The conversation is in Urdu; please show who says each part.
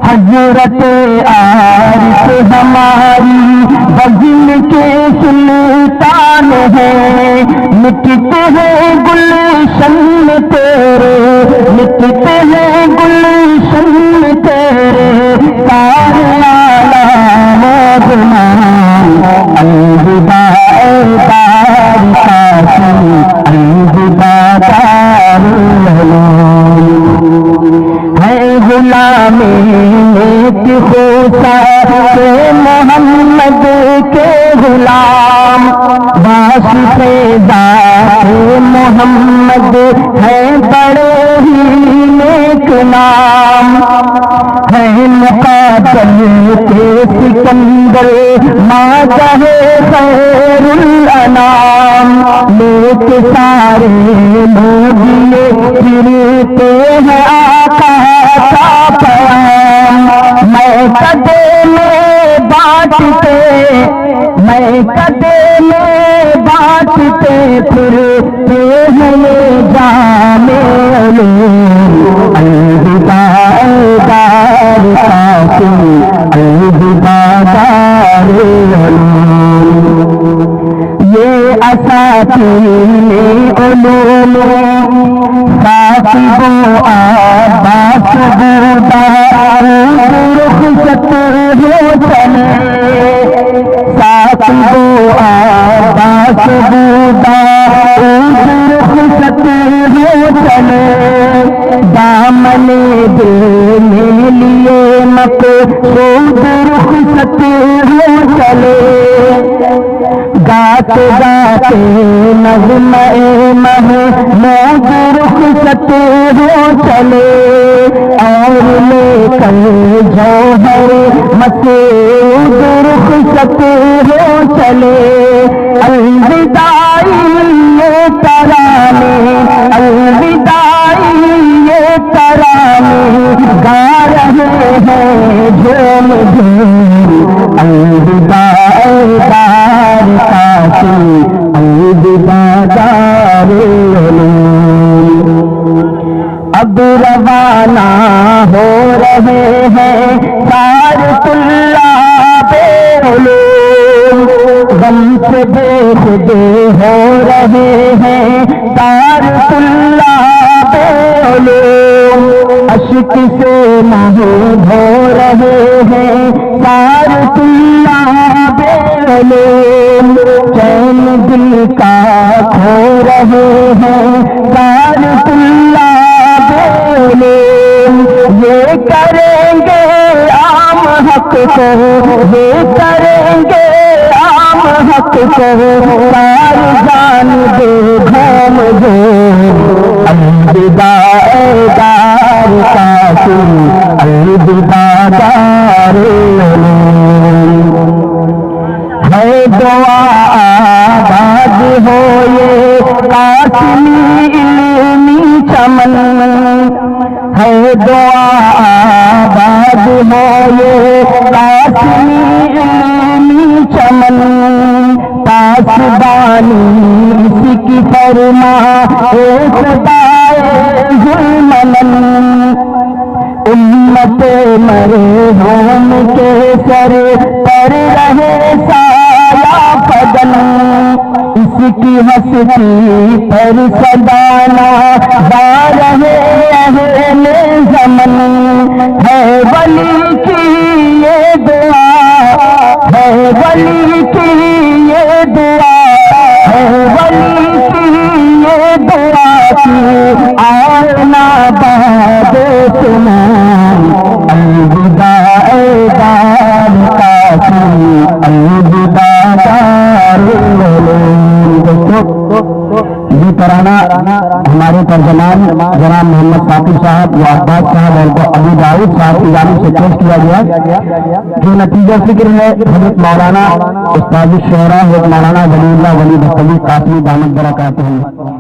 Speaker 1: حضرت عارف ہماری بزم کے سلطان ہے، مٹتے ہیں گلشن میں تیرے، مٹتے ہیں گلشن میں تیرے سارے عالم گمان۔ الوداع دار قاسم، الوداع دار العلوم، ہے غلام نیک خوسا کے محمد کے غلام، واسطہ ذات محمد ہے بڑے ہی نیک نام، ہے مقاتل کے سکندر ماجہ خیر الانام، نیک سارے لوگ یہ پھرتے ہیں آقا کا پیام۔ میں کدے میں بانٹتے، میں کدے میں بانٹتے پھرتے ہیں یہ جام علوم۔ الوداع دار قاسم، الوداع دار العلوم، یہ اساطین علوم خاطب و عباس بودا رخصت ہو چلے، خاطب و عباس بودا رخصت ہو چلے، دامن دل میں لیے مقصود رخصت ہو چلے، گاتے گاتے نظم محمود رخصت ہو چلے، اور لے کر جوہر مسعود رخصت ہو چلے۔ الوداعی یہ ترانے، الوداعی یہ ترانے گا رہے ہیں جھوم جھوم۔ الوداع دار قاسم، الوداع دار العلوم، اب روانہ ہو رہے ہیں سارے طلاب علوم، غم سے بے خودی ہو رہے ہیں سارے طلاب علوم، اشک سے محو ہو رہے ہیں سارے طلاب علوم، چین دل کا کھو رہے ہیں سارے طلاب علوم، یہ کریں گے عام حق کو، یہ کریں گے عام حق کو سارے جان دے گھوم دے۔ الوداع دار قاسم، الوداع دار العلوم، ہے دعا آباد ہو یہ قاسمی علمی چمن، ہے دعا آباد ہو یہ قاسمی علمی چمن، پاسبانی اس کی فرما خدائے ذوالمنن، امت مرحوم کے سر پر رہے سایہ فدن، اس کی ہستی پر سدانا با رہے اہل زمن، ہے ولی کی یہ دعا، ہے ولی کی یہ دعا، ہے ولی کی یہ دعا کی آنا باد سنان۔ الوداع دار قاسم، الوداع دار العلوم۔ یہ ترانہ ہمارے ترجمان جناب محمد ثاقب صاحب و عباس صاحب اور ابو داؤد صاحب کی جانب سے پیش کیا گیا، جو نتیجہ فکر ہے حضرت مولانا استاد الشعراء حضرت مولانا ولی اللہ ولی بختیار قاسمی دامت برکاتہ ہیں۔